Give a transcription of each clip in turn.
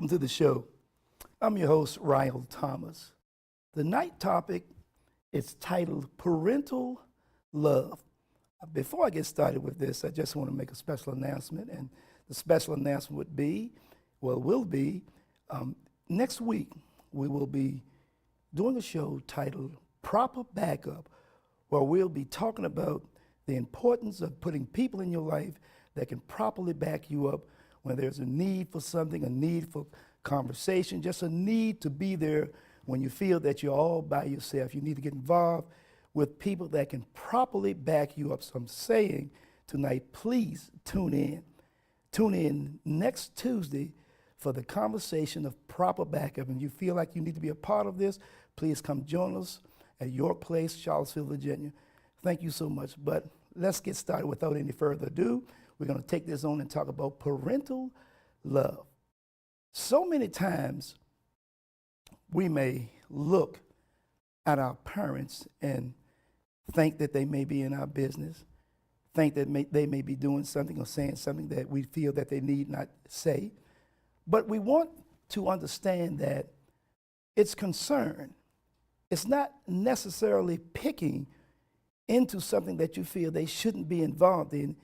Welcome to the show. I'm your host, Ryal Thomas. The night topic is titled Parental Love. Before I get started with this, I just want to make a special announcement, and the special announcement will be next week we will be doing a show titled Proper Backup, where we'll be talking about the importance of putting people in your life that can properly back you up when there's a need for something, a need for conversation, just a need to be there when you feel that you're all by yourself. You need to get involved with people that can properly back you up. So I'm saying tonight, please tune in. Tune in next Tuesday for the conversation of proper backup. And you feel like you need to be a part of this, please come join us at York Place, Charlottesville, Virginia. Thank you so much. But let's get started without any further ado. We're going to take this on and talk about parental love. So many times we may look at our parents and think that they may be in our business, think that they may be doing something or saying something that we feel that they need not say. But we want to understand that it's concern. It's not necessarily picking into something that you feel they shouldn't be involved in.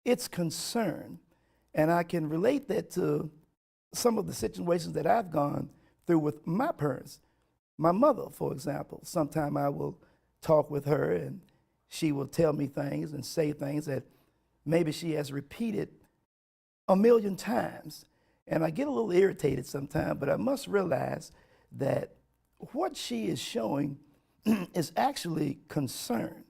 It's concern. And I can relate that to some of the situations that I've gone through with my parents. My mother, for example, sometime I will talk with her and she will tell me things and say things that maybe she has repeated a million times. And I get a little irritated sometimes, but I must realize that what she is showing is actually concern.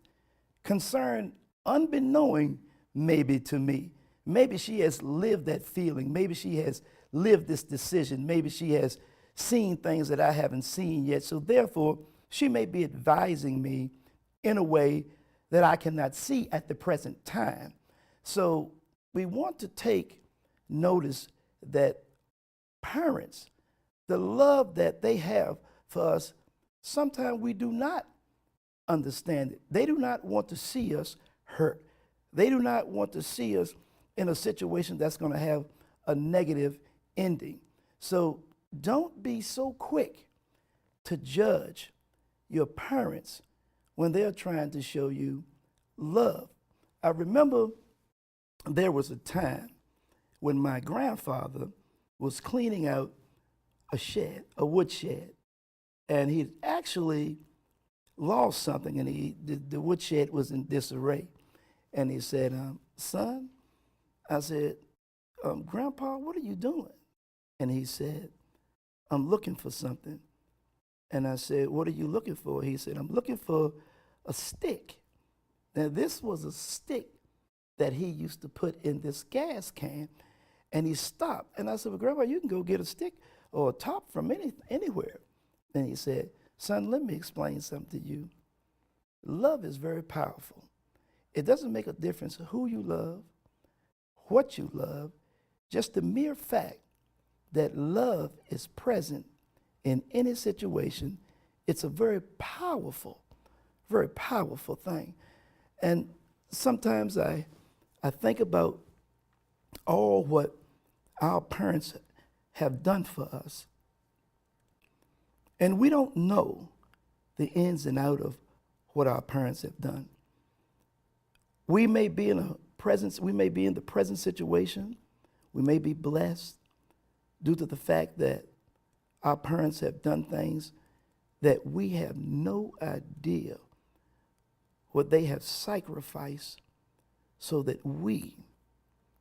Concern unbeknowing maybe to me. Maybe she has lived that feeling. Maybe she has lived this decision. Maybe she has seen things that I haven't seen yet. So therefore, she may be advising me in a way that I cannot see at the present time. So we want to take notice that parents, the love that they have for us, sometimes we do not understand it. They do not want to see us hurt. They do not want to see us in a situation that's going to have a negative ending. So don't be so quick to judge your parents when they're trying to show you love. I remember there was a time when my grandfather was cleaning out a shed, a wood shed, and he actually lost something, and the wood shed was in disarray. And he said, son, I said, Grandpa, what are you doing? And he said, I'm looking for something. And I said, what are you looking for? He said, I'm looking for a stick. Now, this was a stick that he used to put in this gas can. And he stopped. And I said, well, Grandpa, you can go get a stick or a top from anywhere. And he said, son, let me explain something to you. Love is very powerful. It doesn't make a difference who you love, what you love, just the mere fact that love is present in any situation. It's a very powerful thing. And sometimes I think about all what our parents have done for us. And we don't know the ins and outs of what our parents have done. We may be in the present situation. We may be blessed due to the fact that our parents have done things that we have no idea what they have sacrificed so that we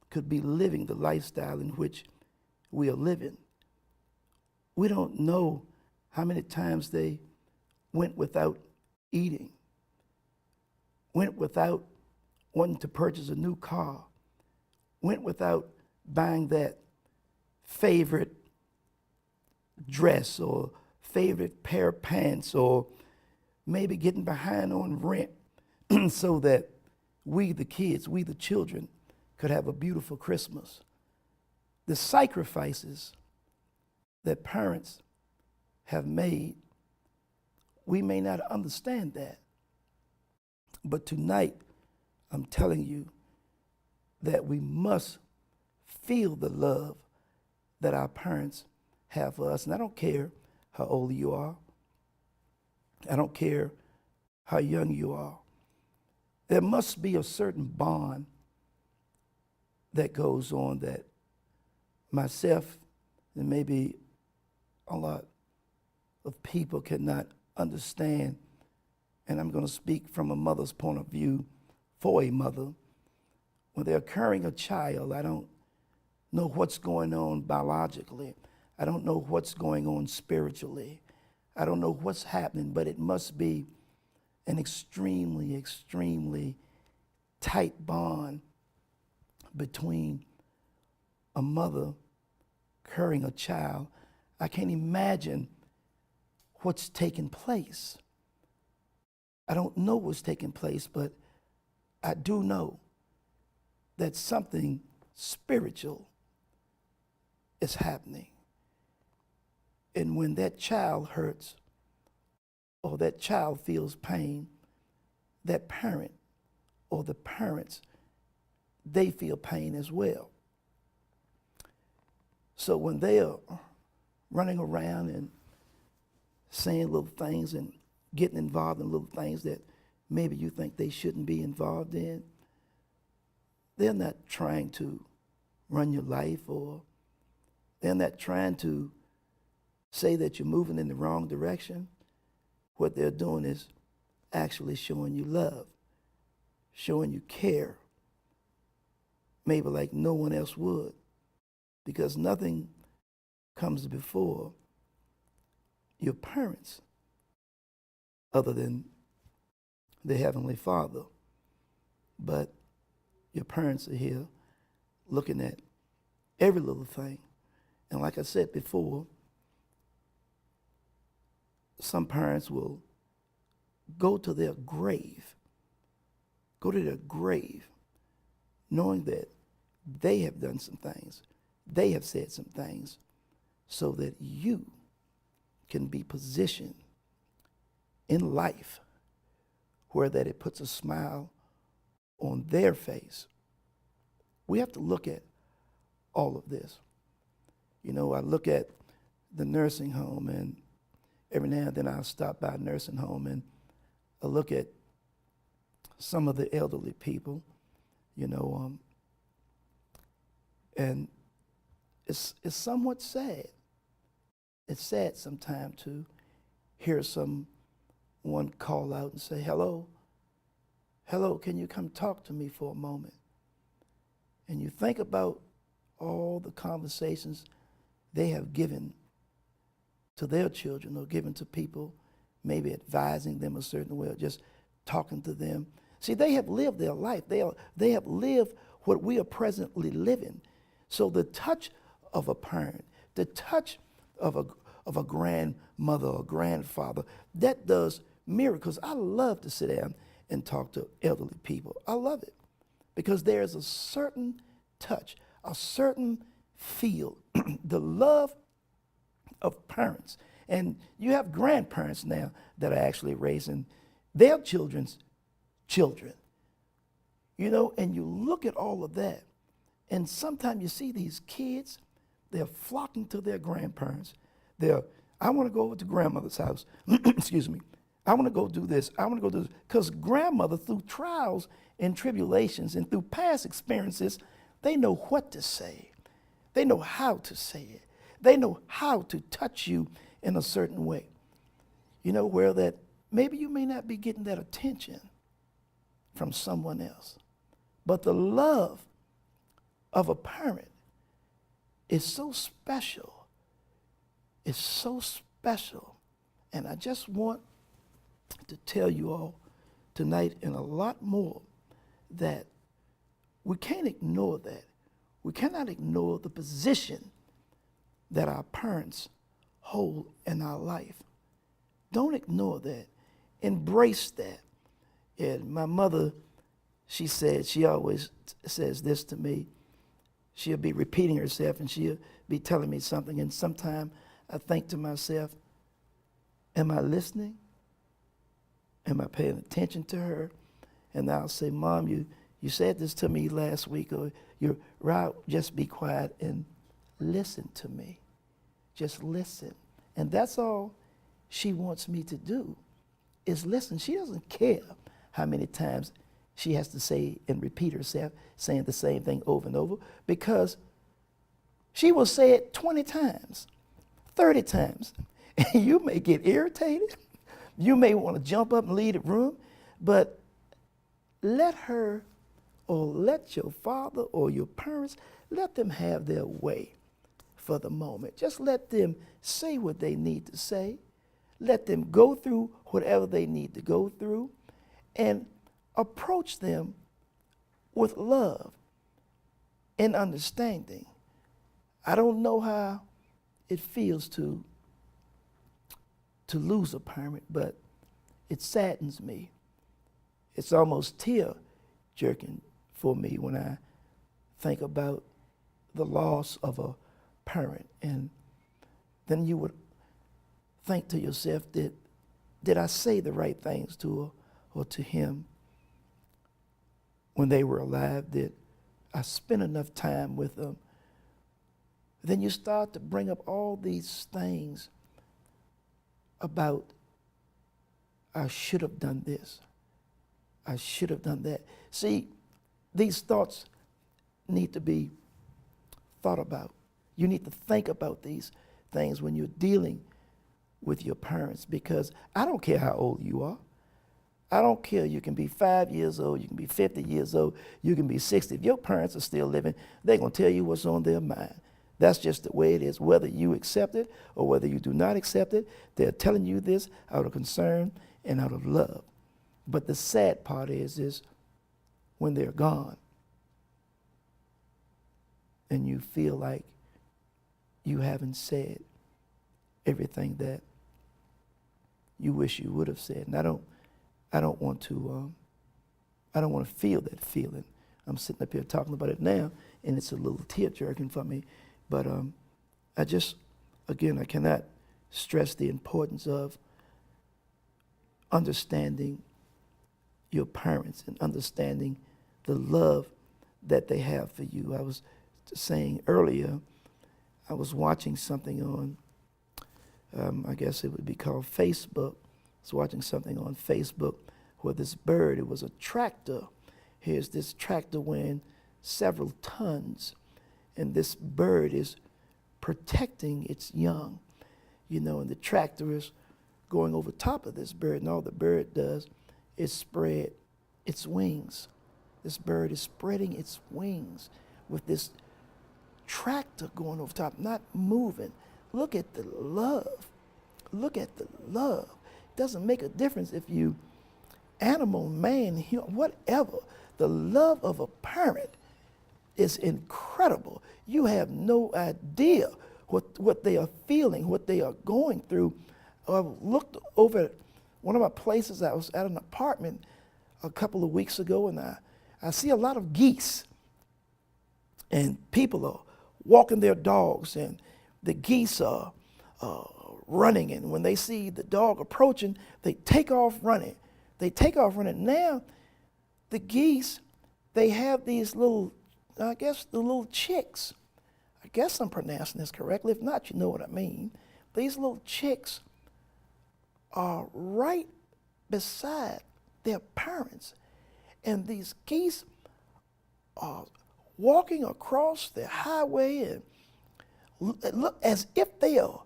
could be living the lifestyle in which we are living. We don't know how many times they went without eating, went without wanting to purchase a new car, went without buying that favorite dress or favorite pair of pants, or maybe getting behind on rent so that we, the kids, we, the children, could have a beautiful Christmas. The sacrifices that parents have made, we may not understand that. But tonight, I'm telling you that we must feel the love that our parents have for us. And I don't care how old you are. I don't care how young you are. There must be a certain bond that goes on that myself and maybe a lot of people cannot understand. And I'm going to speak from a mother's point of view for a mother. When they're carrying a child, I don't know what's going on biologically. I don't know what's going on spiritually. I don't know what's happening, but it must be an extremely, extremely tight bond between a mother carrying a child. I can't imagine what's taking place. I don't know what's taking place, but I do know that something spiritual is happening. And when that child hurts or that child feels pain, that parent or the parents, they feel pain as well. So when they are running around and saying little things and getting involved in little things that maybe you think they shouldn't be involved in, they're not trying to run your life, or they're not trying to say that you're moving in the wrong direction. What they're doing is actually showing you love, showing you care, maybe like no one else would, because nothing comes before your parents other than the Heavenly Father. But your parents are here looking at every little thing. And like I said before, some parents will go to their grave, knowing that they have done some things, they have said some things, so that you can be positioned in life where that it puts a smile on their face. We have to look at all of this. You know, I look at the nursing home, and every now and then I'll stop by a nursing home and I look at some of the elderly people, you know, and it's somewhat sad. It's sad sometimes to hear someone call out and say, hello, can you come talk to me for a moment? And you think about all the conversations they have given to their children or given to people, maybe advising them a certain way or just talking to them. See, they have lived their life. They have lived what we are presently living. So the touch of a parent, the touch of a grandmother or grandfather, that does miracles. I love to sit down and talk to elderly people. I love it because there's a certain touch, a certain feel, the love of parents. And you have grandparents now that are actually raising their children's children. You know, and you look at all of that, and sometimes you see these kids, they're flocking to their grandparents. I want to go over to grandmother's house. Excuse me. I want to go do this. I want to go do this. Because grandmother, through trials and tribulations and through past experiences, they know what to say. They know how to say it. They know how to touch you in a certain way. You know, where that maybe you may not be getting that attention from someone else. But the love of a parent is so special. It's so special. And I just want to tell you all tonight and a lot more that we can't ignore that. We cannot ignore the position that our parents hold in our life. Don't ignore that. Embrace that. And my mother, she always says this to me. She'll be repeating herself and she'll be telling me something. And sometimes I think to myself, am I listening? Am I paying attention to her? And I'll say, Mom, you said this to me last week, or Ryal, just be quiet and listen to me. just listen. And that's all she wants me to do, is listen. She doesn't care how many times she has to say and repeat herself, saying the same thing over and over, because she will say it 20 times, 30 times. And you may get irritated. You may want to jump up and leave the room, but let her, or let your father or your parents, let them have their way for the moment. Just let them say what they need to say. Let them go through whatever they need to go through, and approach them with love and understanding. I don't know how it feels to lose a parent, but it saddens me. It's almost tear-jerking for me when I think about the loss of a parent. And then you would think to yourself, did I say the right things to her or to him when they were alive? Did I spend enough time with them? Then you start to bring up all these things about, I should have done this, I should have done that. See, these thoughts need to be thought about. You need to think about these things when you're dealing with your parents, because I don't care how old you are. I don't care. You can be 5 years old, you can be 50 years old, you can be 60. If your parents are still living, they're going to tell you what's on their mind. That's just the way it is. Whether you accept it or whether you do not accept it, they're telling you this out of concern and out of love. But the sad part is when they're gone and you feel like you haven't said everything that you wish you would have said. And I don't want to feel that feeling. I'm sitting up here talking about it now, and it's a little tear-jerking for me. But I cannot stress the importance of understanding your parents and understanding the love that they have for you. I was saying earlier, I was watching something on, I guess it would be called Facebook. I was watching something on Facebook where this bird, it was a tractor. Here's this tractor weighing several tons, and this bird is protecting its young, and the tractor is going over top of this bird, and all the bird does is spread its wings. This bird is spreading its wings with this tractor going over top, not moving. Look at the love. Look at the love. It doesn't make a difference if you animal, man, whatever. The love of a parent is incredible. You have no idea what they are feeling, what they are going through. I looked over at one of my places. I was at an apartment a couple of weeks ago, and I see a lot of geese. And people are walking their dogs, and the geese are running. And when they see the dog approaching, they take off running. They take off running. Now, the geese, they have these little, I guess, the little chicks. I guess I'm pronouncing this correctly. If not, you know what I mean. These little chicks are right beside their parents. And these geese are walking across the highway and look as if they are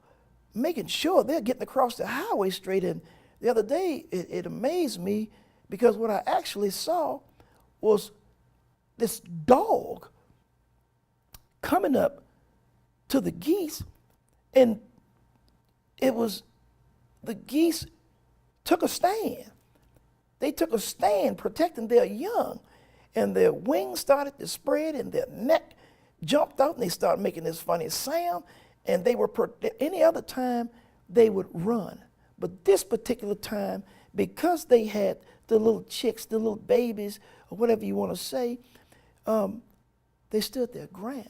making sure they're getting across the highway straight. And the other day, it amazed me because what I actually saw was this dog coming up to the geese, and it was the geese took a stand. They took a stand protecting their young, and their wings started to spread, and their neck jumped out, and they started making this funny sound, and they were, any other time, they would run. But this particular time, because they had the little chicks, the little babies, or whatever you want to say, they stood their ground.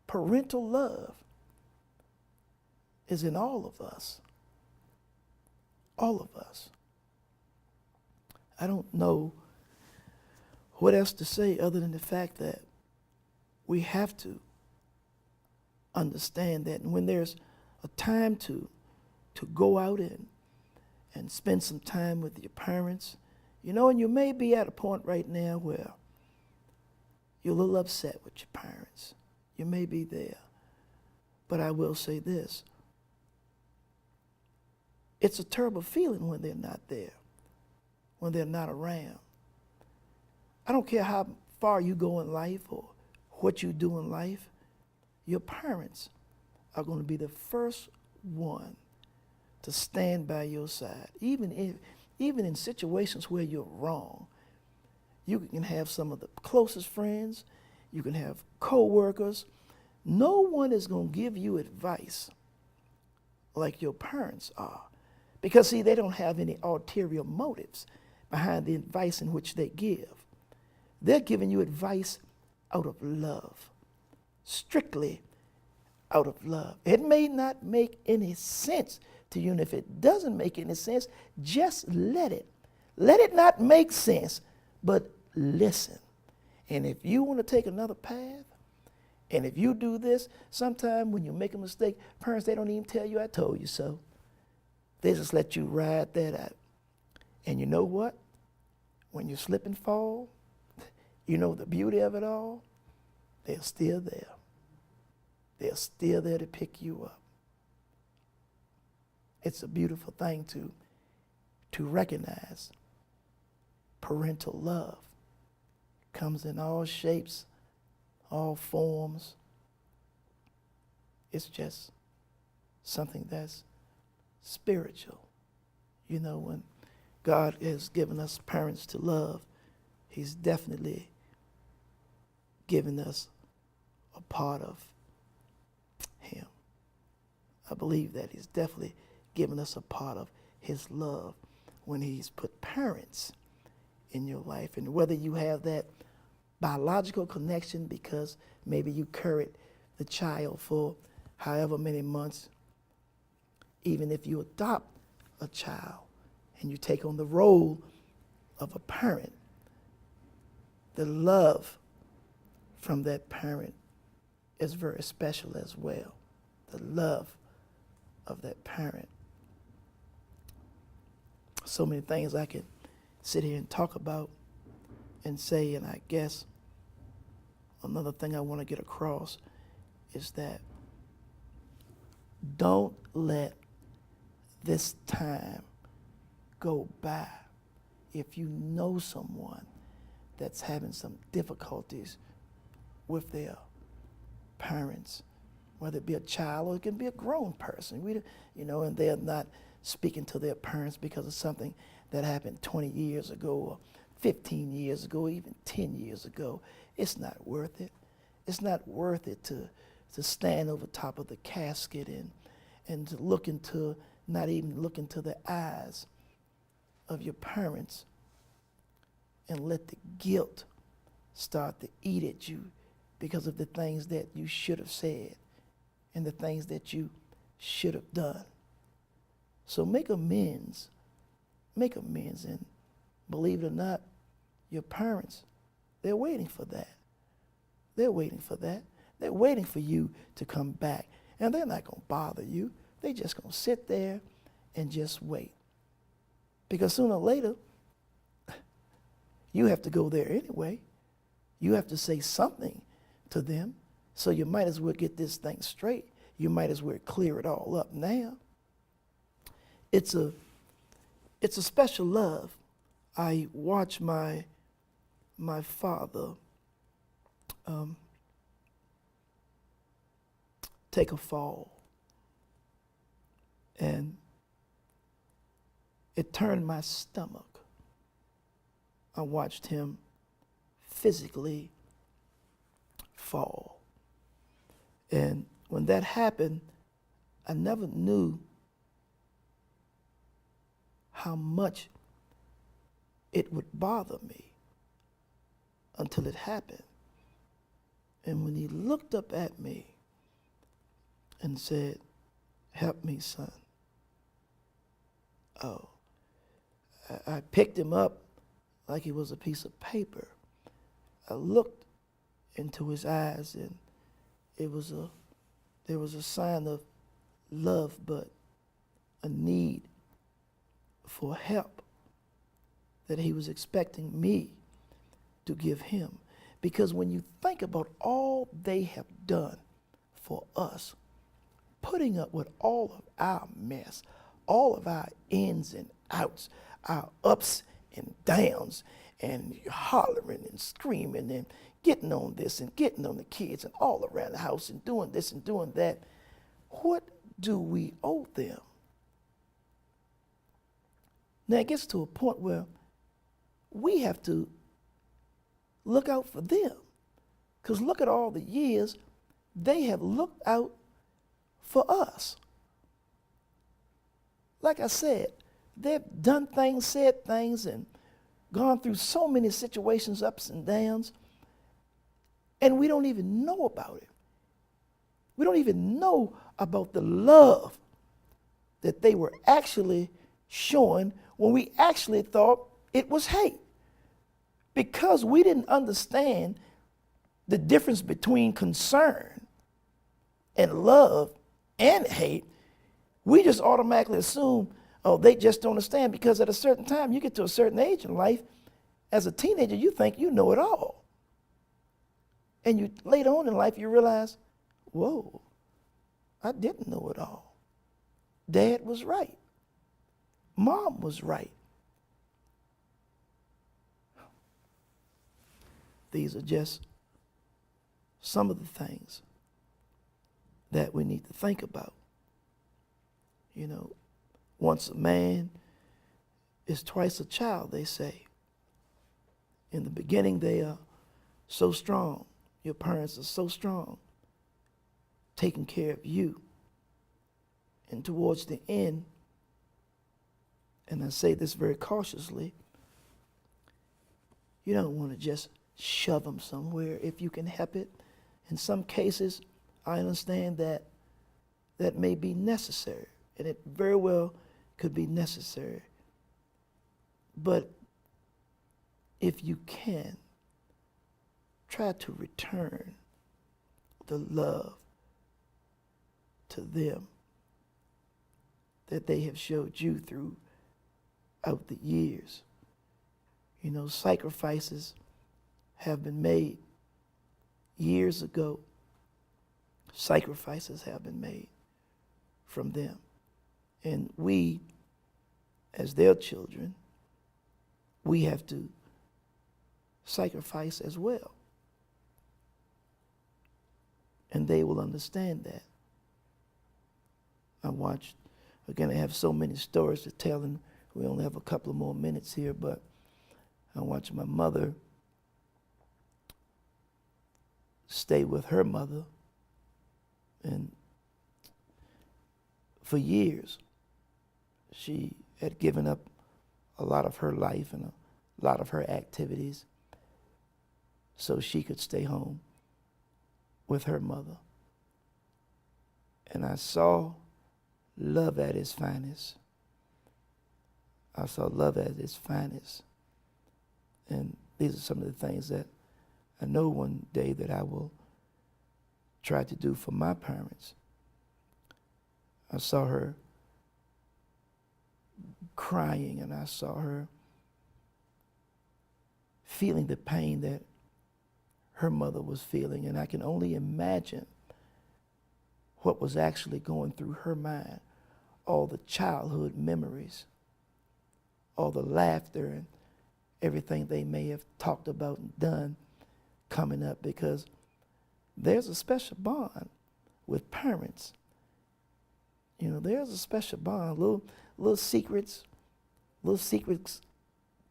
Parental love is in all of us. All of us. I don't know what else to say other than the fact that we have to understand that. And when there's a time to go out and spend some time with your parents, and you may be at a point right now where you're a little upset with your parents. You may be there. But I will say this. It's a terrible feeling when they're not there, when they're not around. I don't care how far you go in life or what you do in life, your parents are going to be the first one to stand by your side. Even in situations where you're wrong, you can have some of the closest friends, you can have co-workers. No one is going to give you advice like your parents are. Because, see, they don't have any ulterior motives behind the advice in which they give. They're giving you advice out of love, strictly out of love. It may not make any sense to you, and if it doesn't make any sense, just let it. Let it not make sense, but listen. And if you want to take another path, and if you do this, sometime when you make a mistake, parents, they don't even tell you, I told you so. They just let you ride that out. And you know what? When you slip and fall, the beauty of it all, they're still there. They're still there to pick you up. It's a beautiful thing to recognize. Parental love comes in all shapes, all forms. It's just something that's spiritual. When God has given us parents to love, he's definitely given us a part of him. I believe that he's definitely given us a part of his love when he's put parents in your life. And whether you have that biological connection because maybe you carried the child for however many months, even if you adopt a child and you take on the role of a parent, the love from that parent is very special as well. The love of that parent. So many things I can sit here and talk about and say, and I guess another thing I want to get across is that don't let this time go by if you know someone that's having some difficulties with their parents, whether it be a child or it can be a grown person. And they're not speaking to their parents because of something that happened 20 years ago or 15 years ago, even 10 years ago. It's not worth it. It's not worth it to stand over top of the casket and to look into, not even look into the eyes of your parents and let the guilt start to eat at you because of the things that you should have said and the things that you should have done. So make amends. Make amends. And believe it or not, your parents, they're waiting for that. They're waiting for that. They're waiting for you to come back. And they're not going to bother you. They're just going to sit there and just wait. Because sooner or later, you have to go there anyway. You have to say something to them. So you might as well get this thing straight. You might as well clear it all up now. It's a special love. I watched my father take a fall. And it turned my stomach. I watched him physically fall. And when that happened, I never knew how much it would bother me until it happened. And when he looked up at me and said, "Help me, son." Oh, I picked him up like he was a piece of paper. I looked into his eyes, and it was a there was a sign of love, but a need for help that he was expecting me to give him. Because when you think about all they have done for us, putting up with all of our mess, all of our ins and outs, our ups and downs, and hollering and screaming and getting on this and getting on the kids and all around the house and doing this and doing that, what do we owe them? Now it gets to a point where we have to look out for them. Because look at all the years they have looked out for us. Like I said, they've done things, said things, and gone through so many situations, ups and downs, and we don't even know about it. We don't even know about the love that they were actually showing when we actually thought it was hate. Because we didn't understand the difference between concern and love and hate, we just automatically assume, oh, they just don't understand, because at a certain time, you get to a certain age in life, as a teenager, you think you know it all. And you later on in life, you realize, whoa, I didn't know it all. Dad was right. Mom was right. These are just some of the things that we need to think about. You know, once a man is twice a child, they say. In the beginning, they are so strong. Your parents are so strong, taking care of you. And towards the end, and I say this very cautiously, you don't want to just shove them somewhere if you can help it. In some cases, I understand that that may be necessary, and it very well could be necessary. But if you can, try to return the love to them that they have showed you throughout the years. You know, sacrifices have been made years ago. Sacrifices have been made from them. And we, as their children, we have to sacrifice as well. And they will understand that. I watched, again, I have so many stories to tell, and we only have a couple of more minutes here, but I watched my mother stay with her mother, and for years she had given up a lot of her life and a lot of her activities so she could stay home with her mother. And I saw love at its finest. I saw love at its finest. And these are some of the things that I know one day that I will try to do for my parents. I saw her crying, and I saw her feeling the pain that her mother was feeling, and I can only imagine what was actually going through her mind, all the childhood memories, all the laughter and everything they may have talked about and done coming up, because there's a special bond with parents. You know, there's a special bond, little secrets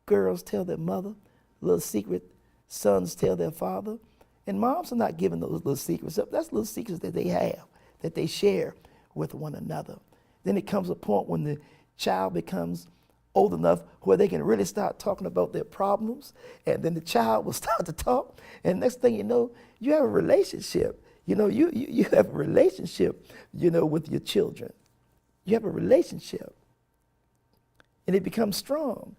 girls tell their mother, little secret sons tell their father. And moms are not giving those little secrets up. That's little secrets that they have, that they share with one another. Then it comes a point when the child becomes old enough where they can really start talking about their problems, and then the child will start to talk, and next thing you know, you have a relationship. You know, you have a relationship, you know, with your children. You have a relationship. And it becomes strong.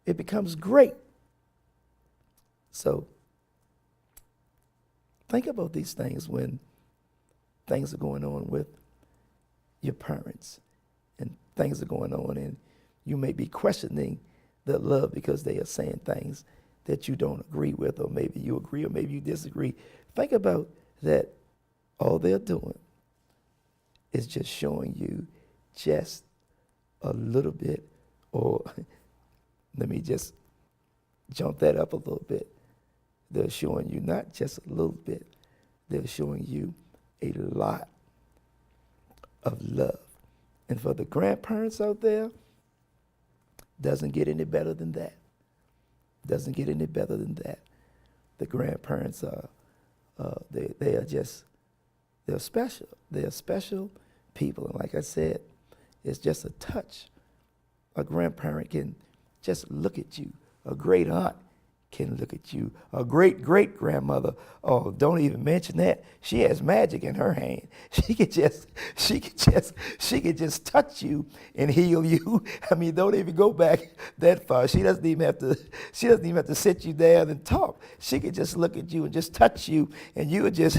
It becomes great. So think about these things when things are going on with your parents, and things are going on, and you may be questioning their love because they are saying things that you don't agree with, or maybe you agree, or maybe you disagree. Think about that. All they're doing is just showing you just a little bit, or let me just jump that up a little bit. They're showing you not just a little bit, they're showing you a lot of love. And for the grandparents out there, doesn't get any better than that. Doesn't get any better than that. The grandparents are, they are just, they're special. They're special people. And like I said, it's just a touch. A grandparent can just look at you. A great aunt can look at you. A great-great-grandmother, oh, don't even mention that. She has magic in her hand. She could just touch you and heal you. I mean, don't even go back that far. She doesn't even have to sit you down and talk. She could just look at you and just touch you, and you would just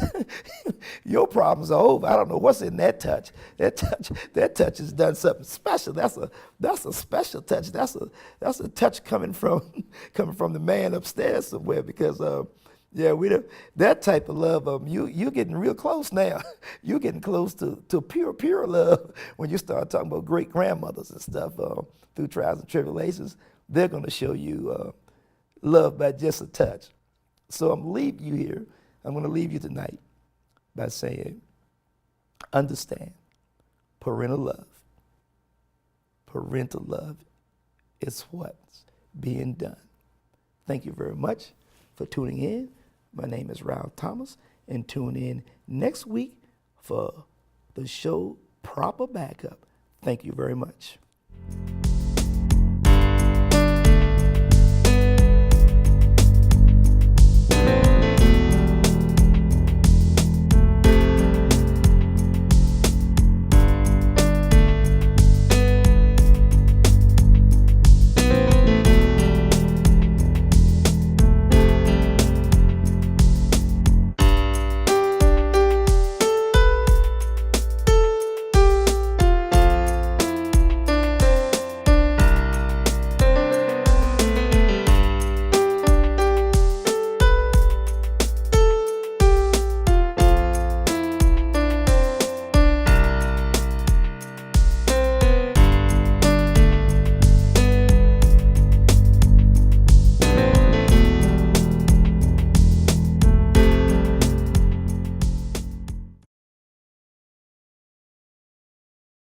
your problems are over. I don't know what's in that touch. That touch has done something special. That's a special touch. That's a touch coming from the man upstairs somewhere, because that type of love, you're getting real close now. You're getting close to pure love when you start talking about great grandmothers and stuff. Through trials and tribulations, they're going to show you love by just a touch. So I'm leaving you here. I'm going to leave you tonight by saying, understand parental love. Parental love is what's being done. Thank you very much for tuning in. My name is Ryal Thomas, and tune in next week for the show Proper Backup. Thank you very much.